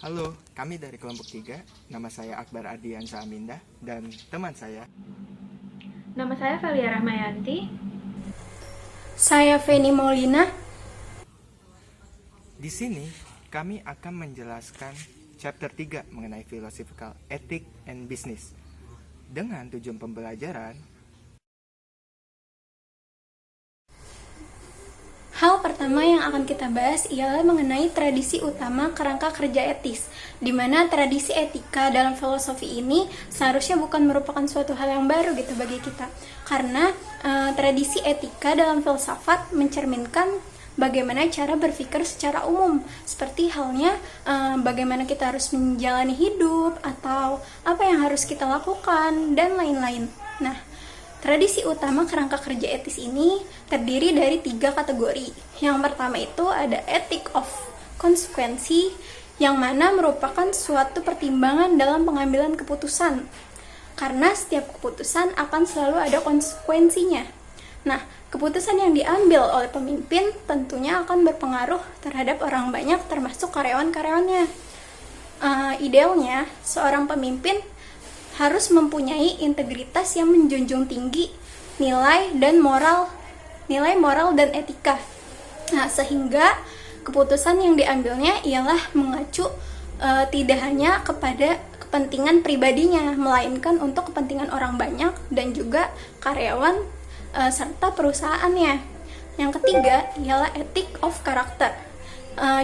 Halo, kami dari kelompok 3. Nama saya Akbar Ardiansa Amindah dan teman saya. Nama saya Velia Rahmayanti. Saya Feni Maulina. Di sini kami akan menjelaskan chapter 3 mengenai philosophical ethics and business. Dengan tujuan pembelajaran, Hal pertama yang akan kita bahas ialah mengenai tradisi utama kerangka kerja etis, di mana tradisi etika dalam filosofi ini seharusnya bukan merupakan suatu hal yang baru gitu bagi kita, karena tradisi etika dalam filsafat mencerminkan bagaimana cara berpikir secara umum, seperti halnya bagaimana kita harus menjalani hidup atau apa yang harus kita lakukan dan lain-lain. Nah, tradisi utama kerangka kerja etis ini terdiri dari 3 kategori. Yang pertama itu ada ethic of konsekuensi, yang mana merupakan suatu pertimbangan dalam pengambilan keputusan. Karena setiap keputusan akan selalu ada konsekuensinya. Nah, keputusan yang diambil oleh pemimpin tentunya akan berpengaruh terhadap orang banyak termasuk karyawan-karyawannya. Idealnya, seorang pemimpin harus mempunyai integritas yang menjunjung tinggi nilai moral dan etika. Nah, sehingga keputusan yang diambilnya ialah mengacu tidak hanya kepada kepentingan pribadinya, melainkan untuk kepentingan orang banyak dan juga karyawan serta perusahaannya. Yang ketiga ialah ethic of character.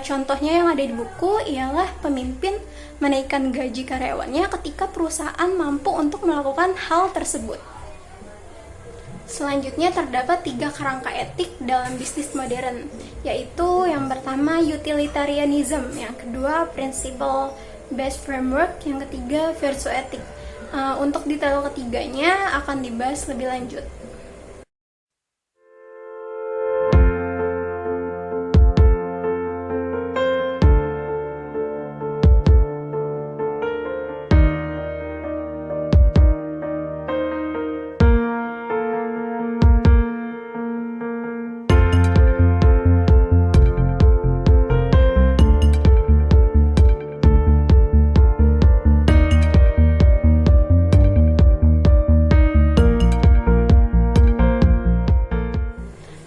Contohnya yang ada di buku ialah pemimpin menaikkan gaji karyawannya ketika perusahaan mampu untuk melakukan hal tersebut. Selanjutnya terdapat 3 kerangka etik dalam bisnis modern, yaitu yang pertama utilitarianism, yang kedua principle based framework, yang ketiga virtue ethic. Untuk detail ketiganya akan dibahas lebih lanjut.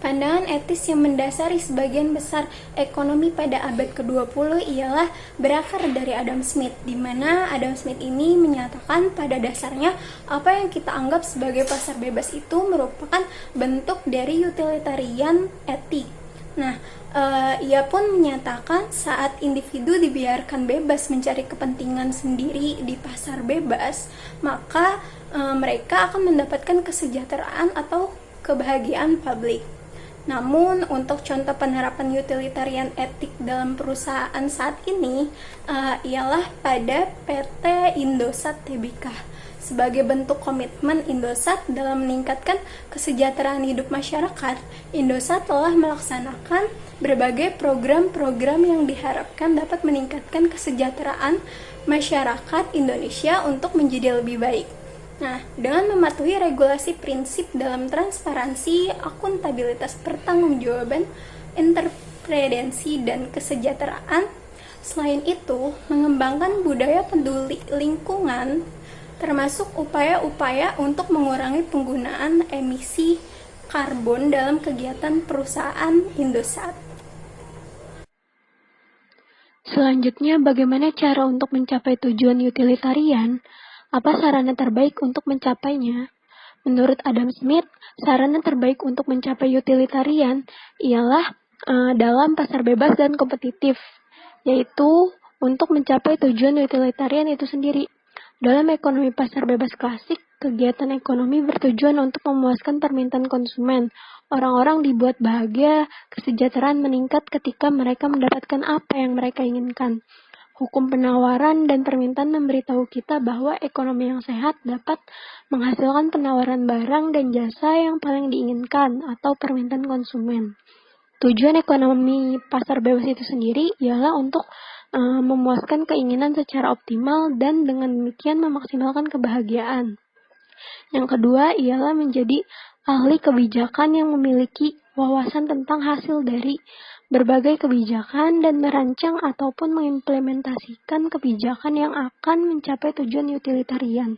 Pandangan etis yang mendasari sebagian besar ekonomi pada abad ke-20 ialah berakar dari Adam Smith, di mana Adam Smith ini menyatakan pada dasarnya apa yang kita anggap sebagai pasar bebas itu merupakan bentuk dari utilitarian etik. Nah, ia pun menyatakan saat individu dibiarkan bebas mencari kepentingan sendiri di pasar bebas, maka mereka akan mendapatkan kesejahteraan atau kebahagiaan publik. Namun, untuk contoh penerapan utilitarian etik dalam perusahaan saat ini ialah pada PT Indosat Tbk. Sebagai bentuk komitmen Indosat dalam meningkatkan kesejahteraan hidup masyarakat, Indosat telah melaksanakan berbagai program-program yang diharapkan dapat meningkatkan kesejahteraan masyarakat Indonesia untuk menjadi lebih baik. Nah, dengan mematuhi regulasi prinsip dalam transparansi, akuntabilitas, pertanggungjawaban, interpredensi, dan kesejahteraan, selain itu, mengembangkan budaya peduli lingkungan, termasuk upaya-upaya untuk mengurangi penggunaan emisi karbon dalam kegiatan perusahaan Indosat. Selanjutnya, bagaimana cara untuk mencapai tujuan utilitarian? Apa sarana terbaik untuk mencapainya? Menurut Adam Smith, sarana terbaik untuk mencapai utilitarian ialah dalam pasar bebas dan kompetitif, yaitu untuk mencapai tujuan utilitarian itu sendiri. Dalam ekonomi pasar bebas klasik, kegiatan ekonomi bertujuan untuk memuaskan permintaan konsumen. Orang-orang dibuat bahagia, kesejahteraan meningkat ketika mereka mendapatkan apa yang mereka inginkan. Hukum penawaran dan permintaan memberitahu kita bahwa ekonomi yang sehat dapat menghasilkan penawaran barang dan jasa yang paling diinginkan atau permintaan konsumen. Tujuan ekonomi pasar bebas itu sendiri ialah untuk memuaskan keinginan secara optimal dan dengan demikian memaksimalkan kebahagiaan. Yang kedua ialah menjadi ahli kebijakan yang memiliki wawasan tentang hasil dari berbagai kebijakan dan merancang ataupun mengimplementasikan kebijakan yang akan mencapai tujuan utilitarian.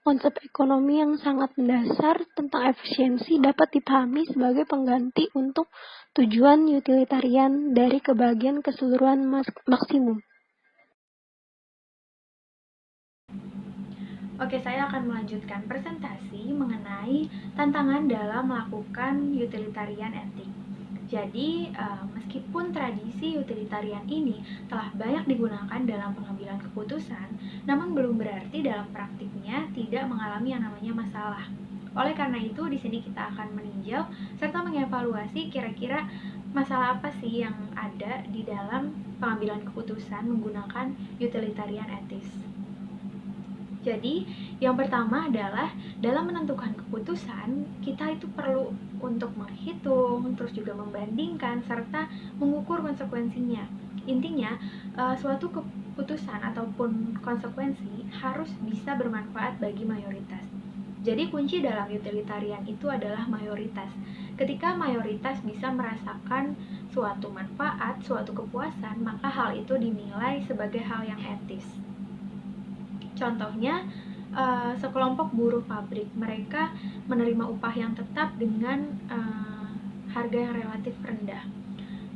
Konsep ekonomi yang sangat mendasar tentang efisiensi dapat dipahami sebagai pengganti untuk tujuan utilitarian dari kebahagiaan keseluruhan maksimum. Oke, saya akan melanjutkan presentasi mengenai tantangan dalam melakukan utilitarian etik. Jadi, meskipun tradisi utilitarian ini telah banyak digunakan dalam pengambilan keputusan, namun belum berarti dalam praktiknya tidak mengalami yang namanya masalah. Oleh karena itu, di sini kita akan meninjau serta mengevaluasi kira-kira masalah apa sih yang ada di dalam pengambilan keputusan menggunakan utilitarian etis. Jadi, yang pertama adalah dalam menentukan keputusan, kita itu perlu untuk menghitung, terus juga membandingkan, serta mengukur konsekuensinya. Intinya, suatu keputusan ataupun konsekuensi harus bisa bermanfaat bagi mayoritas. Jadi, kunci dalam utilitarian itu adalah mayoritas. Ketika mayoritas bisa merasakan suatu manfaat, suatu kepuasan, maka hal itu dinilai sebagai hal yang etis. Contohnya, sekelompok buruh pabrik, mereka menerima upah yang tetap dengan harga yang relatif rendah.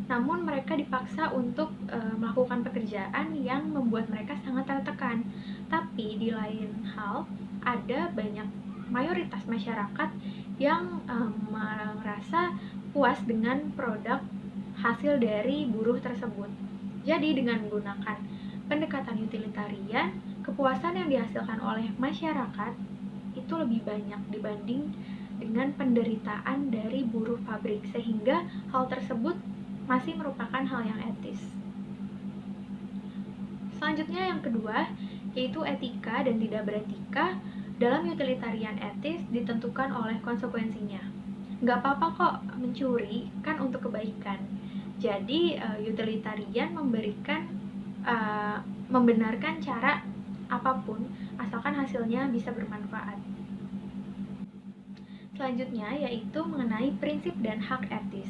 Namun mereka dipaksa untuk melakukan pekerjaan yang membuat mereka sangat tertekan. Tapi di lain hal, ada banyak mayoritas masyarakat yang merasa puas dengan produk hasil dari buruh tersebut. Jadi dengan menggunakan pendekatan utilitarian, kepuasan yang dihasilkan oleh masyarakat itu lebih banyak dibanding dengan penderitaan dari buruh pabrik, sehingga hal tersebut masih merupakan hal yang etis. Selanjutnya yang kedua, yaitu etika dan tidak beretika. Dalam utilitarian etis ditentukan oleh konsekuensinya. Nggak apa-apa kok mencuri, kan untuk kebaikan. Jadi utilitarian membenarkan cara apapun asalkan hasilnya bisa bermanfaat. Selanjutnya yaitu mengenai prinsip dan hak etis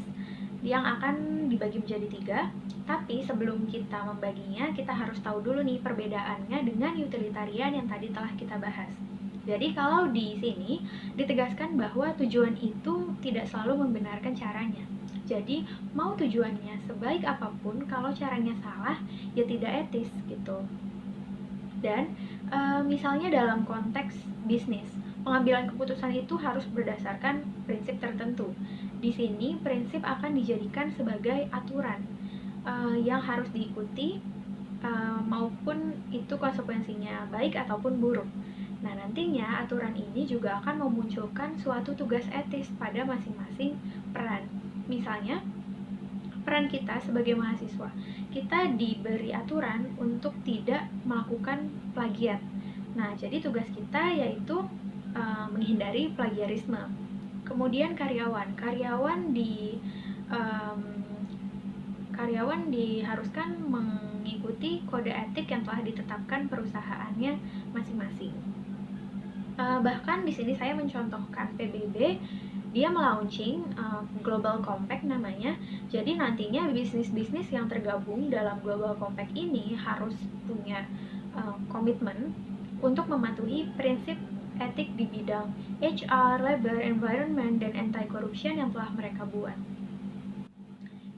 yang akan dibagi menjadi 3. Tapi sebelum kita membaginya, kita harus tahu dulu nih perbedaannya dengan utilitarian yang tadi telah kita bahas. Jadi kalau di sini ditegaskan bahwa tujuan itu tidak selalu membenarkan caranya. Jadi mau tujuannya sebaik apapun, kalau caranya salah ya tidak etis gitu. Dan misalnya dalam konteks bisnis, pengambilan keputusan itu harus berdasarkan prinsip tertentu. Di sini prinsip akan dijadikan sebagai aturan yang harus diikuti maupun itu konsekuensinya baik ataupun buruk. Nah, nantinya aturan ini juga akan memunculkan suatu tugas etis pada masing-masing peran. Misalnya, peran kita sebagai mahasiswa, kita diberi aturan untuk tidak melakukan plagiat. Nah, jadi tugas kita yaitu menghindari plagiarisme. Kemudian karyawan diharuskan mengikuti kode etik yang telah ditetapkan perusahaannya masing-masing. Bahkan di sini saya mencontohkan PBB, dia melaunching Global Compact namanya. Jadi nantinya bisnis-bisnis yang tergabung dalam Global Compact ini harus punya komitmen untuk mematuhi prinsip etik di bidang HR, labor, environment, dan anti-corruption yang telah mereka buat.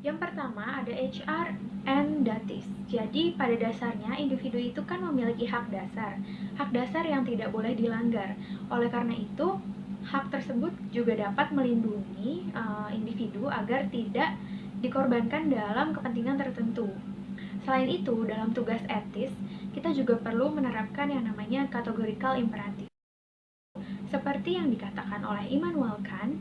Yang pertama ada HR and Datis. Jadi pada dasarnya individu itu kan memiliki hak dasar yang tidak boleh dilanggar. Oleh karena itu, hak tersebut juga dapat melindungi individu agar tidak dikorbankan dalam kepentingan tertentu. Selain itu, dalam tugas etis, kita juga perlu menerapkan yang namanya categorical imperative. Seperti yang dikatakan oleh Immanuel Kant,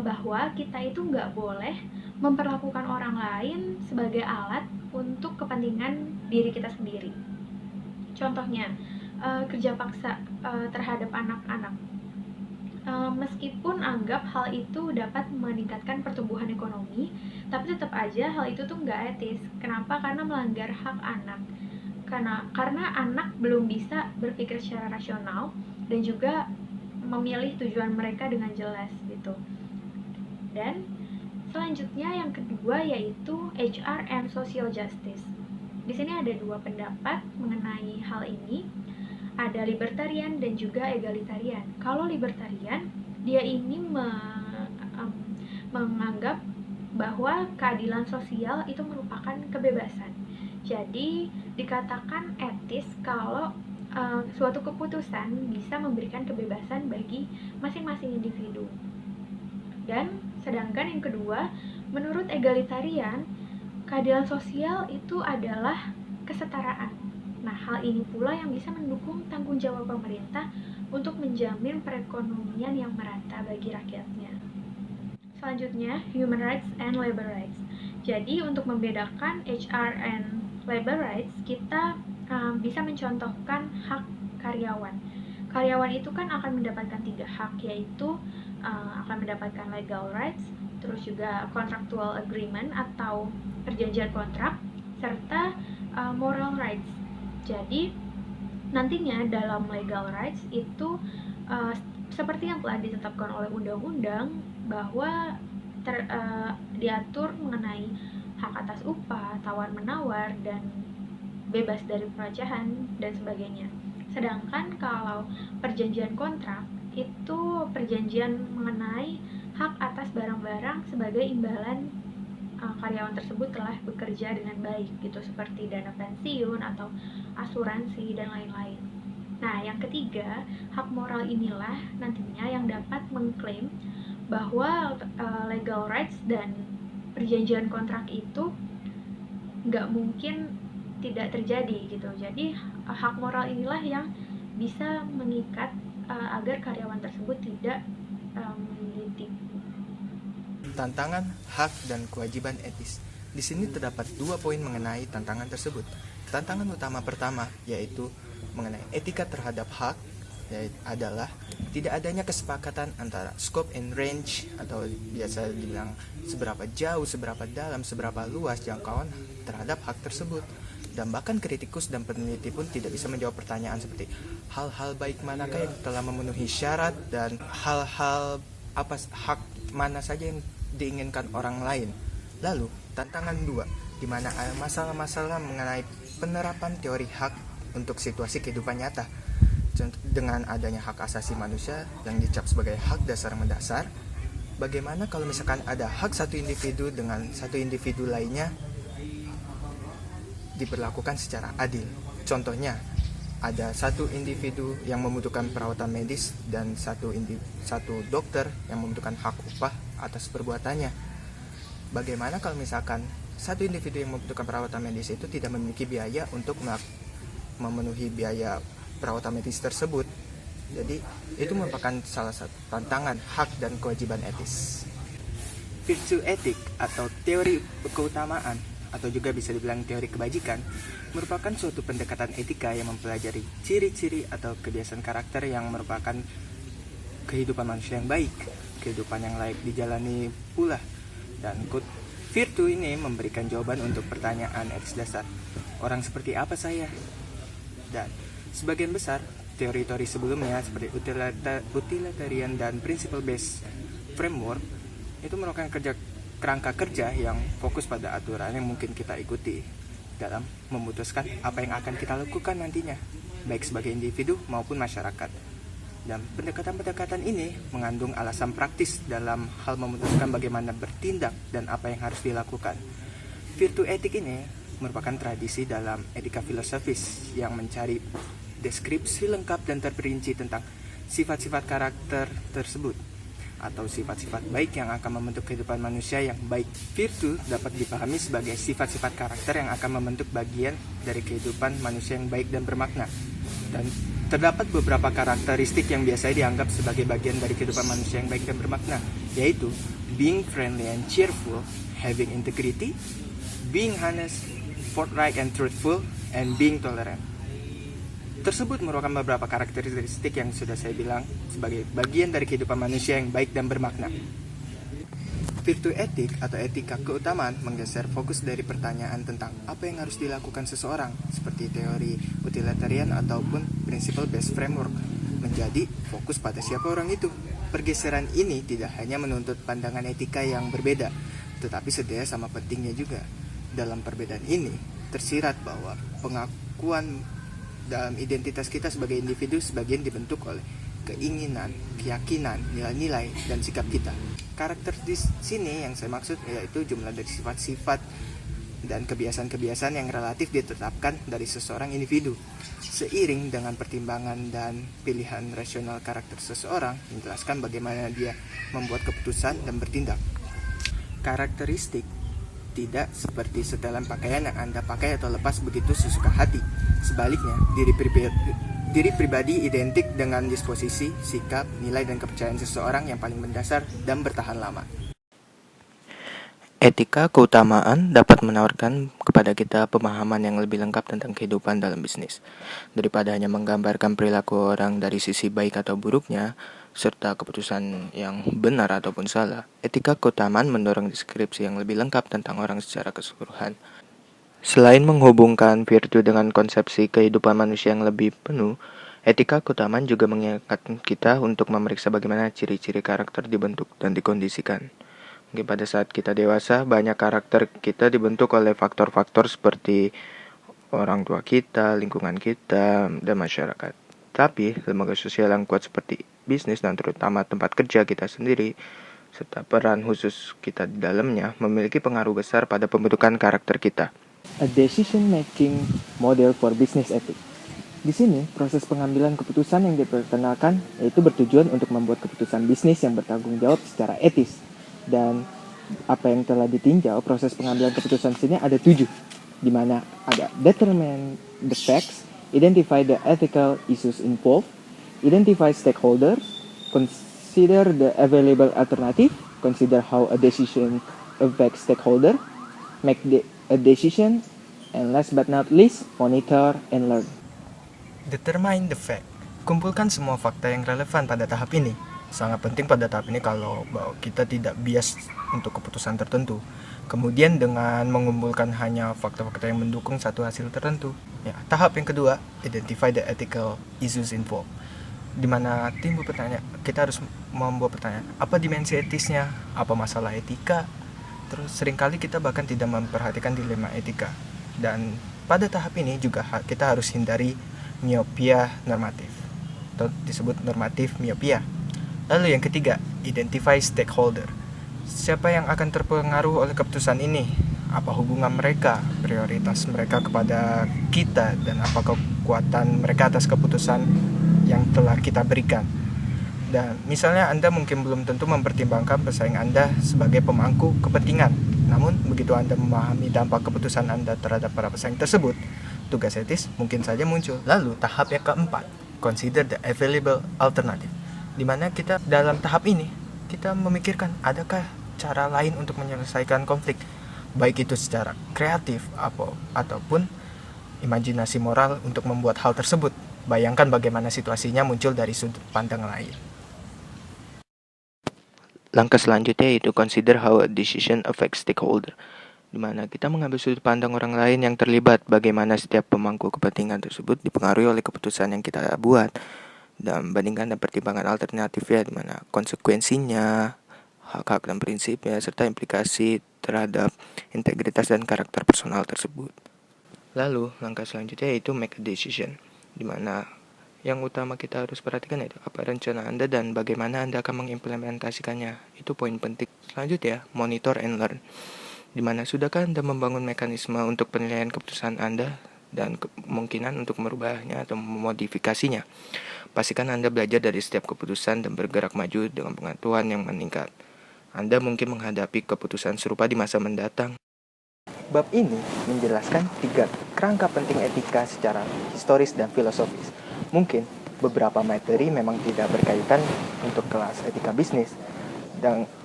bahwa kita itu nggak boleh memperlakukan orang lain sebagai alat untuk kepentingan diri kita sendiri. Contohnya, kerja paksa terhadap anak-anak. Meskipun anggap hal itu dapat meningkatkan pertumbuhan ekonomi, tapi tetap aja hal itu tuh nggak etis. Kenapa? Karena melanggar hak anak. Karena anak belum bisa berpikir secara rasional dan juga memilih tujuan mereka dengan jelas gitu. Dan Selanjutnya yang kedua yaitu HR and Social Justice. Di sini ada dua pendapat mengenai hal ini. Ada libertarian dan juga egalitarian. Kalau libertarian, dia ini menganggap bahwa keadilan sosial itu merupakan kebebasan. Jadi dikatakan etis kalau suatu keputusan bisa memberikan kebebasan bagi masing-masing individu. Dan sedangkan yang kedua, menurut egalitarian, keadilan sosial itu adalah kesetaraan. Nah, hal ini pula yang bisa mendukung tanggung jawab pemerintah untuk menjamin perekonomian yang merata bagi rakyatnya. Selanjutnya, human rights and labor rights. Jadi, untuk membedakan HR and labor rights, kita bisa mencontohkan hak karyawan. Karyawan itu kan akan mendapatkan 3 hak, yaitu akan mendapatkan legal rights, terus juga contractual agreement atau perjanjian kontrak, serta moral rights. Jadi nantinya dalam legal rights itu seperti yang telah ditetapkan oleh undang-undang bahwa diatur mengenai hak atas upah, tawar-menawar, dan bebas dari peracahan dan sebagainya. Sedangkan kalau perjanjian kontrak itu perjanjian mengenai hak atas barang-barang sebagai imbalan karyawan tersebut telah bekerja dengan baik gitu, seperti dana pensiun atau asuransi dan lain-lain. Nah, yang ketiga, hak moral inilah nantinya yang dapat mengklaim bahwa legal rights dan perjanjian kontrak itu nggak mungkin tidak terjadi gitu. Jadi hak moral inilah yang bisa mengikat agar karyawan tersebut tidak ditipu. Tantangan, hak, dan kewajiban etis. Di sini terdapat 2 poin mengenai tantangan tersebut. Tantangan utama pertama yaitu mengenai etika terhadap hak, yaitu adalah tidak adanya kesepakatan antara scope and range atau biasa dibilang seberapa jauh, seberapa dalam, seberapa luas jangkauan terhadap hak tersebut. Dan bahkan kritikus dan peneliti pun tidak bisa menjawab pertanyaan seperti hal-hal baik manakah yang telah memenuhi syarat dan hal-hal apa hak mana saja yang diinginkan orang lain. Lalu tantangan 2 di mana ada masalah-masalah mengenai penerapan teori hak untuk situasi kehidupan nyata. Dengan adanya hak asasi manusia yang dicap sebagai hak dasar mendasar, bagaimana kalau misalkan ada hak satu individu dengan satu individu lainnya diberlakukan secara adil? Contohnya, ada satu individu yang membutuhkan perawatan medis dan satu dokter yang membutuhkan hak upah atas perbuatannya. Bagaimana kalau misalkan satu individu yang membutuhkan perawatan medis itu tidak memiliki biaya untuk memenuhi biaya perawatan medis tersebut? Jadi itu merupakan salah satu tantangan hak dan kewajiban etis. Virtue etik atau teori keutamaan atau juga bisa dibilang teori kebajikan merupakan suatu pendekatan etika yang mempelajari ciri-ciri atau kebiasaan karakter yang merupakan kehidupan manusia yang baik, kehidupan yang layak dijalani pula. Dan virtue ini memberikan jawaban untuk pertanyaan etis dasar, orang seperti apa saya? Dan sebagian besar teori-teori sebelumnya seperti utilitarian dan principle based framework itu merupakan kerangka kerja yang fokus pada aturan yang mungkin kita ikuti dalam memutuskan apa yang akan kita lakukan nantinya, baik sebagai individu maupun masyarakat. Dan pendekatan-pendekatan ini mengandung alasan praktis dalam hal memutuskan bagaimana bertindak dan apa yang harus dilakukan. Virtue etik ini merupakan tradisi dalam etika filosofis yang mencari deskripsi lengkap dan terperinci tentang sifat-sifat karakter tersebut atau sifat-sifat baik yang akan membentuk kehidupan manusia yang baik. Virtue dapat dipahami sebagai sifat-sifat karakter yang akan membentuk bagian dari kehidupan manusia yang baik dan bermakna. Dan terdapat beberapa karakteristik yang biasanya dianggap sebagai bagian dari kehidupan manusia yang baik dan bermakna, yaitu being friendly and cheerful, having integrity, being honest, forthright and truthful, and being tolerant. Tersebut merupakan beberapa karakteristik yang sudah saya bilang sebagai bagian dari kehidupan manusia yang baik dan bermakna. Virtue etik atau etika keutamaan menggeser fokus dari pertanyaan tentang apa yang harus dilakukan seseorang seperti teori utilitarian ataupun principle based framework menjadi fokus pada siapa orang itu. Pergeseran ini tidak hanya menuntut pandangan etika yang berbeda, tetapi setidaknya sama pentingnya juga. Dalam perbedaan ini, tersirat bahwa pengakuan dalam identitas kita sebagai individu sebagian dibentuk oleh keinginan, keyakinan, nilai-nilai, dan sikap kita. Karakter di sini yang saya maksud yaitu jumlah dari sifat-sifat dan kebiasaan-kebiasaan yang relatif ditetapkan dari seseorang individu. Seiring dengan pertimbangan dan pilihan rasional karakter seseorang, menjelaskan bagaimana dia membuat keputusan dan bertindak. Karakteristik tidak seperti setelan pakaian yang Anda pakai atau lepas begitu sesuka hati. Sebaliknya, diri pribadi identik dengan disposisi, sikap, nilai, dan kepercayaan seseorang yang paling mendasar dan bertahan lama. Etika keutamaan dapat menawarkan kepada kita pemahaman yang lebih lengkap tentang kehidupan dalam bisnis. Daripada hanya menggambarkan perilaku orang dari sisi baik atau buruknya, serta keputusan yang benar ataupun salah, etika keutamaan mendorong deskripsi yang lebih lengkap tentang orang secara keseluruhan. Selain menghubungkan virtu dengan konsepsi kehidupan manusia yang lebih penuh, etika keutamaan juga mengingatkan kita untuk memeriksa bagaimana ciri-ciri karakter dibentuk dan dikondisikan. Mungkin pada saat kita dewasa, banyak karakter kita dibentuk oleh faktor-faktor seperti orang tua kita, lingkungan kita, dan masyarakat. Tapi, lembaga sosial yang kuat seperti bisnis dan terutama tempat kerja kita sendiri, serta peran khusus kita di dalamnya, memiliki pengaruh besar pada pembentukan karakter kita. A decision-making model for business ethics. Di sini, proses pengambilan keputusan yang diperkenalkan yaitu bertujuan untuk membuat keputusan bisnis yang bertanggung jawab secara etis. Dan apa yang telah ditinjau, proses pengambilan keputusan sini ada 7, di mana ada determine the facts, identify the ethical issues involved, identify stakeholders, consider the available alternative, consider how a decision affects stakeholder, make a decision, and last but not least, monitor and learn. Determine the fact. Kumpulkan semua fakta yang relevan pada tahap ini. Sangat penting pada tahap ini kalau bahwa kita tidak bias untuk keputusan tertentu. Kemudian dengan mengumpulkan hanya fakta-fakta yang mendukung satu hasil tertentu. Ya, tahap yang kedua, identify the ethical issues involved. Di mana timbul pertanyaan, kita harus membuat pertanyaan, apa dimensi etisnya, apa masalah etika. Terus seringkali kita bahkan tidak memperhatikan dilema etika. Dan pada tahap ini juga kita harus hindari miopia normatif, atau disebut normatif miopia. Lalu yang ketiga, identify stakeholder. Siapa yang akan terpengaruh oleh keputusan ini? Apa hubungan mereka, prioritas mereka kepada kita, dan apa kekuatan mereka atas keputusan yang telah kita berikan. Dan misalnya Anda mungkin belum tentu mempertimbangkan pesaing Anda sebagai pemangku kepentingan. Namun begitu Anda memahami dampak keputusan Anda terhadap para pesaing tersebut, tugas etis mungkin saja muncul. Lalu tahap yang keempat, consider the available alternative. Di mana kita dalam tahap ini, kita memikirkan adakah cara lain untuk menyelesaikan konflik, baik itu secara kreatif ataupun imajinasi moral untuk membuat hal tersebut. Bayangkan bagaimana situasinya muncul dari sudut pandang lain. Langkah selanjutnya yaitu consider how a decision affects stakeholder, di mana kita mengambil sudut pandang orang lain yang terlibat, bagaimana setiap pemangku kepentingan tersebut dipengaruhi oleh keputusan yang kita buat, dan bandingkan dan pertimbangan alternatifnya, di mana konsekuensinya, hak-hak dan prinsipnya, serta implikasi terhadap integritas dan karakter personal tersebut. Lalu, langkah selanjutnya yaitu make a decision, di mana yang utama kita harus perhatikan yaitu apa rencana Anda dan bagaimana Anda akan mengimplementasikannya. Itu poin penting. Selanjutnya, monitor and learn, di mana sudahkah Anda membangun mekanisme untuk penilaian keputusan Anda dan kemungkinan untuk merubahnya atau memodifikasinya. Pastikan Anda belajar dari setiap keputusan dan bergerak maju dengan pengetahuan yang meningkat. Anda mungkin menghadapi keputusan serupa di masa mendatang. Bab ini menjelaskan 3 kerangka penting etika secara historis dan filosofis. Mungkin beberapa materi memang tidak berkaitan untuk kelas etika bisnis,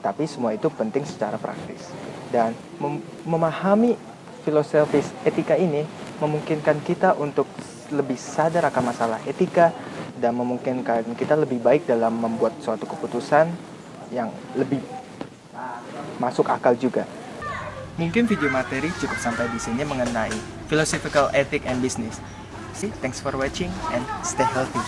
tapi semua itu penting secara praktis. Dan memahami filosofis etika ini memungkinkan kita untuk lebih sadar akan masalah etika dan memungkinkan kita lebih baik dalam membuat suatu keputusan yang lebih masuk akal juga. Mungkin video materi cukup sampai di sini mengenai philosophical ethics and business. Thanks for watching and stay healthy.